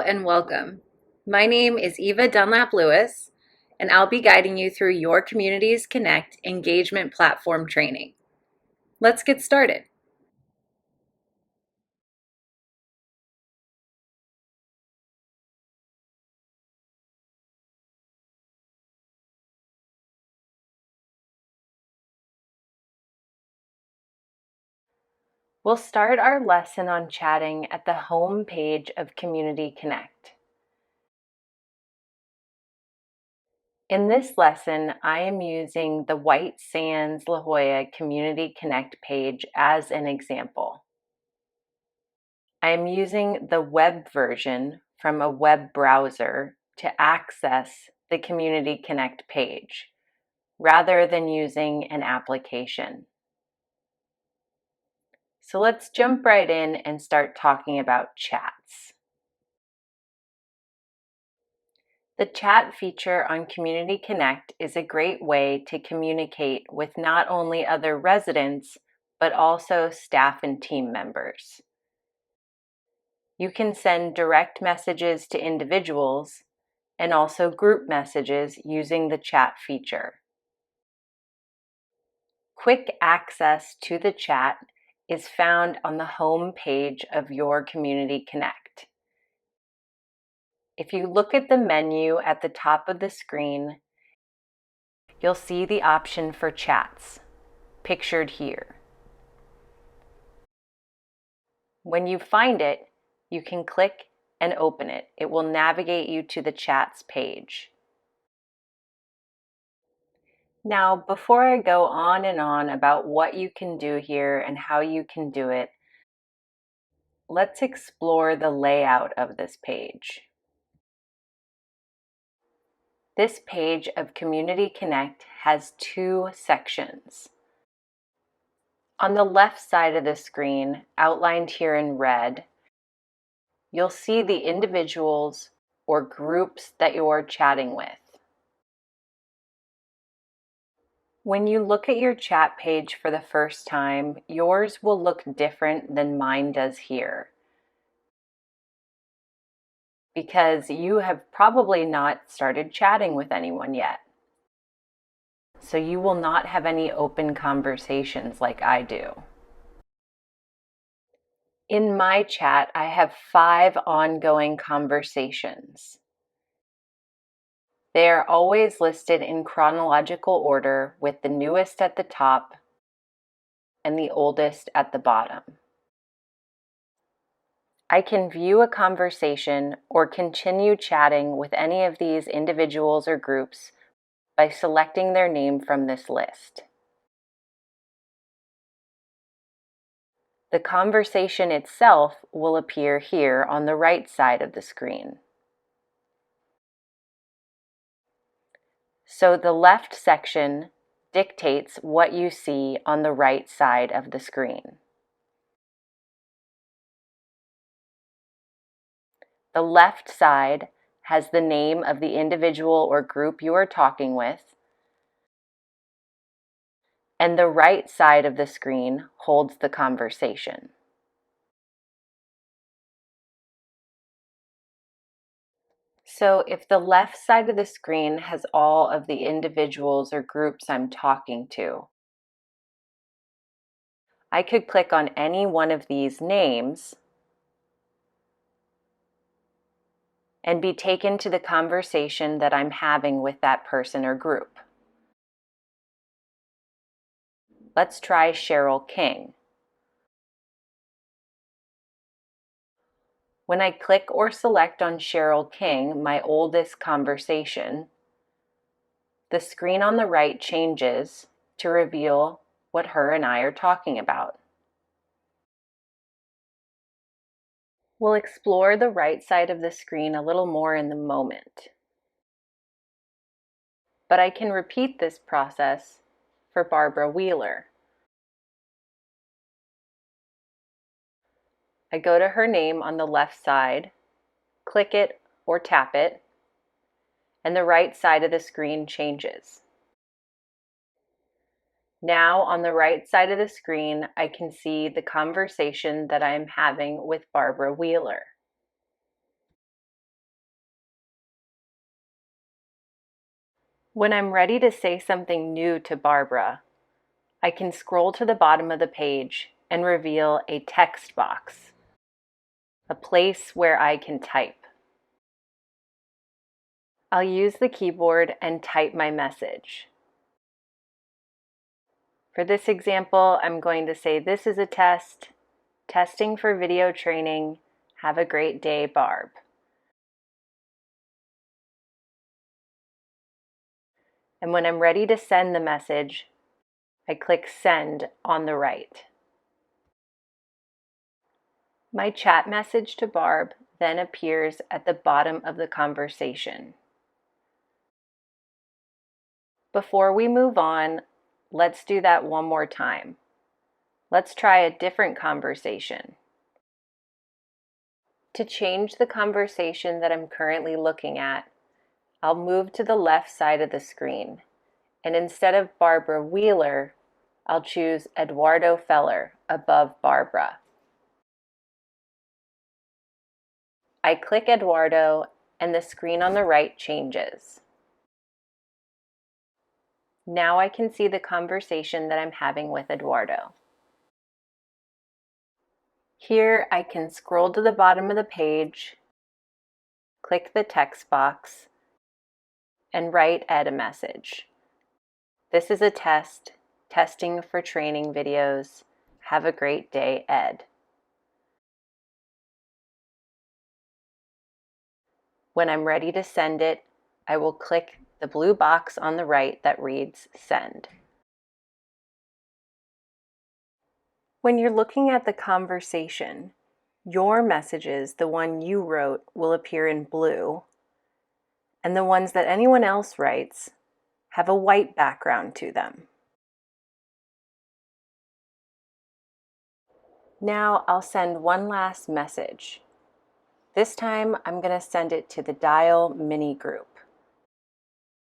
and welcome. My name is Eva Dunlap Lewis, and I'll be guiding you through your Communities Connect engagement platform training. Let's get started. We'll start our lesson on chatting at the home page of Community Connect. In this lesson, I am using the White Sands La Jolla Community Connect page as an example. I am using the web version from a web browser to access the Community Connect page, rather than using an application. So let's jump right in and start talking about chats. The chat feature on Community Connect is a great way to communicate with not only other residents, but also staff and team members. You can send direct messages to individuals and also group messages using the chat feature. Quick access to the chat is found on the home page of your Community Connect. If you look at the menu at the top of the screen, you'll see the option for chats, pictured here. When you find it, you can click and open it. It will navigate you to the chats page. Now, before I go on and on about what you can do here and how you can do it, let's explore the layout of this page. This page of Community Connect has two sections. On the left side of the screen, outlined here in red, you'll see the individuals or groups that you're chatting with. When you look at your chat page for the first time, yours will look different than mine does here, because you have probably not started chatting with anyone yet. So you will not have any open conversations like I do. In my chat, I have 5 ongoing conversations. They are always listed in chronological order, with the newest at the top and the oldest at the bottom. I can view a conversation or continue chatting with any of these individuals or groups by selecting their name from this list. The conversation itself will appear here on the right side of the screen. So the left section dictates what you see on the right side of the screen. The left side has the name of the individual or group you are talking with, and the right side of the screen holds the conversation. So if the left side of the screen has all of the individuals or groups I'm talking to, I could click on any one of these names and be taken to the conversation that I'm having with that person or group. Let's try Cheryl King. When I click or select on Cheryl King, my oldest conversation, the screen on the right changes to reveal what her and I are talking about. We'll explore the right side of the screen a little more in the moment. But I can repeat this process for Barbara Wheeler. I go to her name on the left side, click it or tap it, and the right side of the screen changes. Now on the right side of the screen, I can see the conversation that I am having with Barbara Wheeler. When I'm ready to say something new to Barbara, I can scroll to the bottom of the page and reveal a text box, a place where I can type. I'll use the keyboard and type my message. For this example, I'm going to say, "This is a test, testing for video training. Have a great day, Barb." And when I'm ready to send the message, I click Send on the right. My chat message to Barb then appears at the bottom of the conversation. Before we move on, let's do that one more time. Let's try a different conversation. To change the conversation that I'm currently looking at, I'll move to the left side of the screen, and instead of Barbara Wheeler, I'll choose Eduardo Feller above Barbara. I click Eduardo, and the screen on the right changes. Now I can see the conversation that I'm having with Eduardo. Here I can scroll to the bottom of the page, click the text box, and write Ed a message. "This is a test, testing for training videos. Have a great day, Ed." When I'm ready to send it, I will click the blue box on the right that reads Send. When you're looking at the conversation, your messages, the one you wrote, will appear in blue, and the ones that anyone else writes have a white background to them. Now I'll send one last message. This time I'm going to send it to the Dial mini group.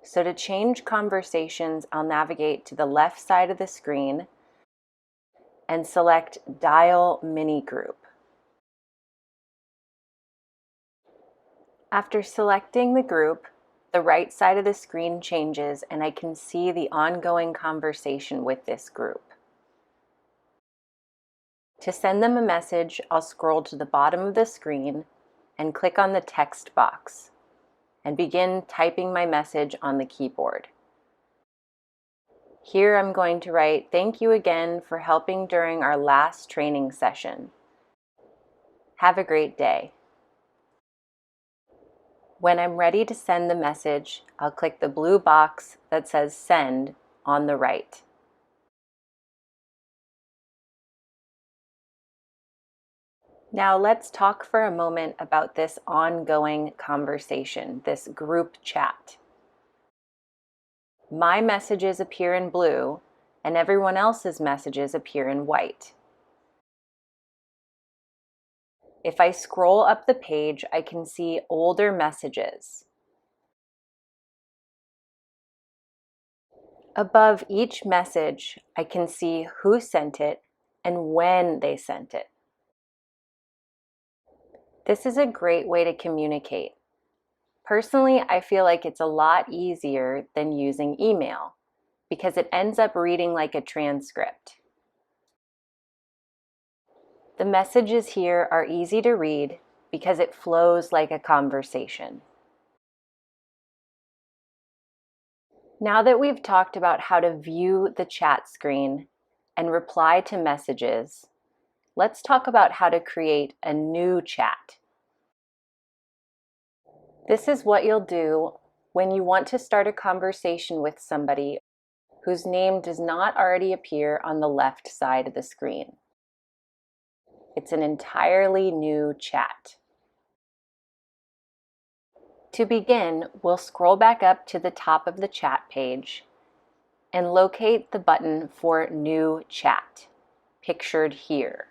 So to change conversations, I'll navigate to the left side of the screen and select Dial mini group. After selecting the group, the right side of the screen changes and I can see the ongoing conversation with this group. To send them a message, I'll scroll to the bottom of the screen and click on the text box and begin typing my message on the keyboard. Here I'm going to write, "Thank you again for helping during our last training session. Have a great day." When I'm ready to send the message, I'll click the blue box that says Send on the right. Now let's talk for a moment about this ongoing conversation, this group chat. My messages appear in blue, and everyone else's messages appear in white. If I scroll up the page, I can see older messages. Above each message, I can see who sent it and when they sent it. This is a great way to communicate. Personally, I feel like it's a lot easier than using email because it ends up reading like a transcript. The messages here are easy to read because it flows like a conversation. Now that we've talked about how to view the chat screen and reply to messages, let's talk about how to create a new chat. This is what you'll do when you want to start a conversation with somebody whose name does not already appear on the left side of the screen. It's an entirely new chat. To begin, we'll scroll back up to the top of the chat page and locate the button for New Chat, pictured here.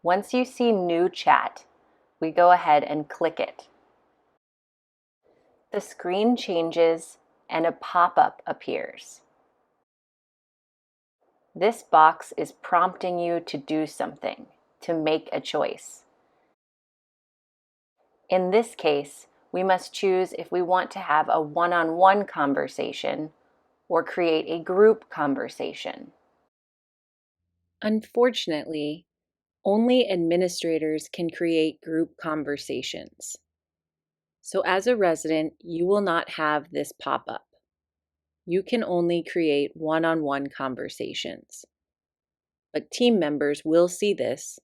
Once you see New Chat, we go ahead and click it. The screen changes and a pop-up appears. This box is prompting you to do something, to make a choice. In this case, we must choose if we want to have a one-on-one conversation or create a group conversation. Unfortunately, only administrators can create group conversations. So as a resident, you will not have this pop up. You can only create one-on-one conversations. But team members will see this,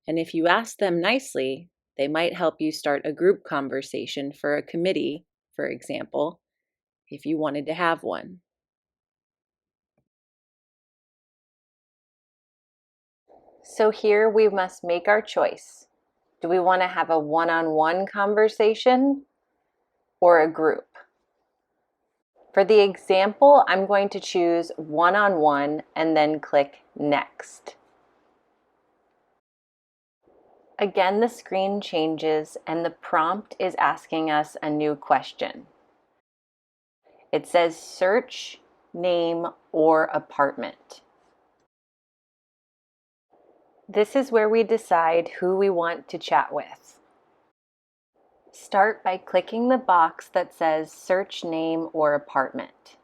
and if you ask them nicely, they might help you start a group conversation for a committee, for example, if you wanted to have one. So here we must make our choice. Do we want to have a one-on-one conversation or a group? For the example, I'm going to choose one-on-one and then click Next. Again, the screen changes and the prompt is asking us a new question. It says search, name, or apartment. This is where we decide who we want to chat with. Start by clicking the box that says search name or apartment,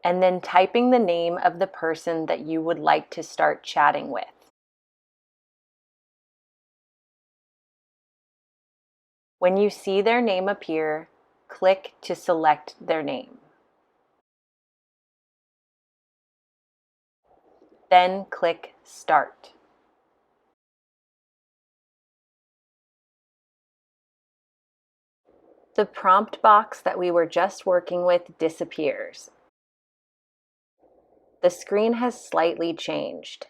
and then typing the name of the person that you would like to start chatting with. When you see their name appear, click to select their name. Then click Start. The prompt box that we were just working with disappears. The screen has slightly changed.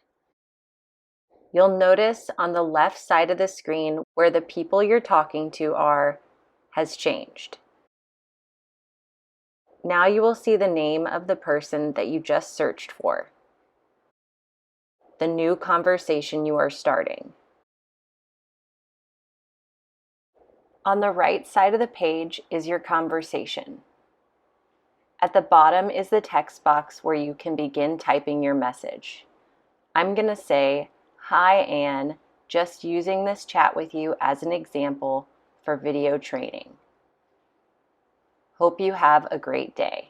You'll notice on the left side of the screen where the people you're talking to are has changed. Now you will see the name of the person that you just searched for, the new conversation you are starting. On the right side of the page is your conversation. At the bottom is the text box where you can begin typing your message. I'm going to say, "Hi Anne, just using this chat with you as an example for video training. Hope you have a great day."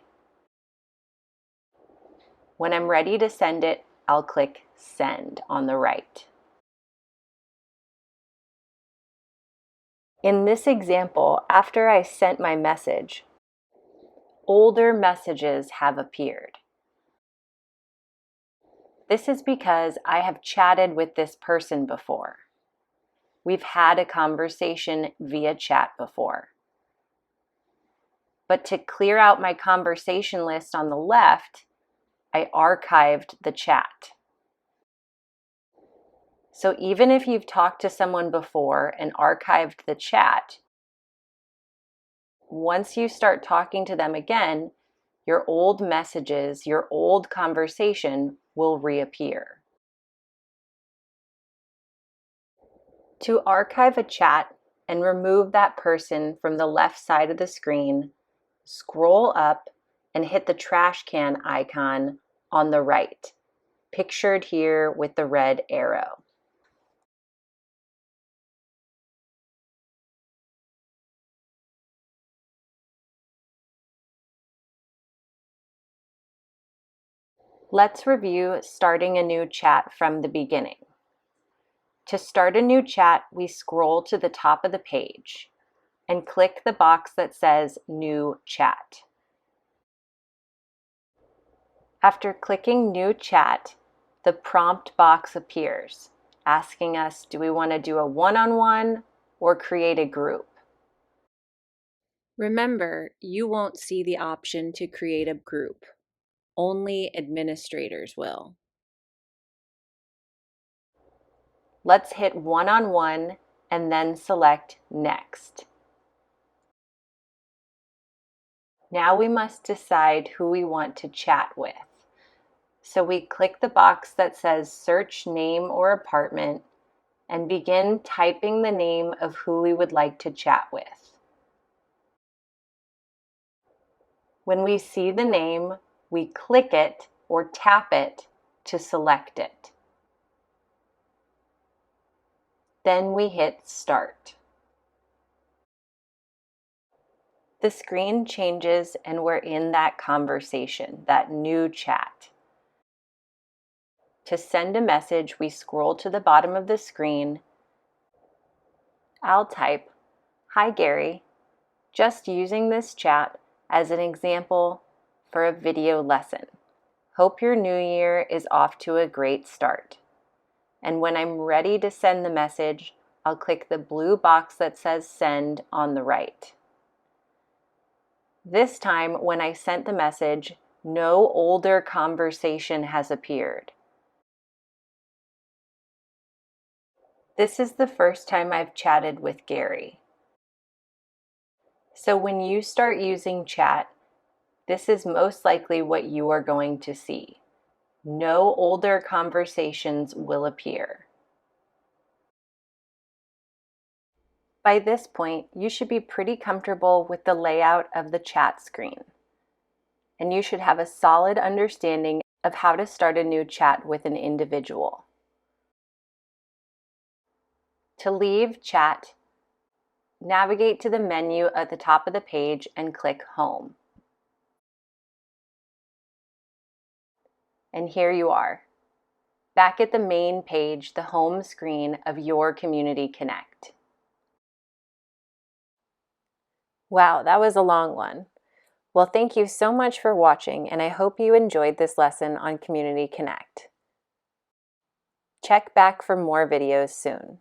When I'm ready to send it, I'll click Send on the right. In this example, after I sent my message, older messages have appeared. This is because I have chatted with this person before. We've had a conversation via chat before. But to clear out my conversation list on the left, I archived the chat. So even if you've talked to someone before and archived the chat, once you start talking to them again, your old messages, your old conversation will reappear. To archive a chat and remove that person from the left side of the screen, scroll up and hit the trash can icon on the right, pictured here with the red arrow. Let's review starting a new chat from the beginning. To start a new chat, we scroll to the top of the page and click the box that says New Chat. After clicking New Chat, the prompt box appears, asking us, do we want to do a one-on-one or create a group? Remember, you won't see the option to create a group. Only administrators will. Let's hit one-on-one and then select Next. Now we must decide who we want to chat with. So we click the box that says Search Name or Apartment and begin typing the name of who we would like to chat with. When we see the name, we click it or tap it to select it. Then we hit Start. The screen changes and we're in that conversation, that new chat. To send a message, we scroll to the bottom of the screen. I'll type, "Hi Gary," just using this chat as an example for a video lesson. Hope your new year is off to a great start. And when I'm ready to send the message, I'll click the blue box that says send on the right. This time, when I sent the message, no older conversation has appeared. This is the first time I've chatted with Gary. So when you start using chat, this is most likely what you are going to see. No older conversations will appear. By this point, you should be pretty comfortable with the layout of the chat screen, and you should have a solid understanding of how to start a new chat with an individual. To leave chat, navigate to the menu at the top of the page and click Home. And here you are, back at the main page, the home screen of your Community Connect. Wow, that was a long one. Well, thank you so much for watching, and I hope you enjoyed this lesson on Community Connect. Check back for more videos soon.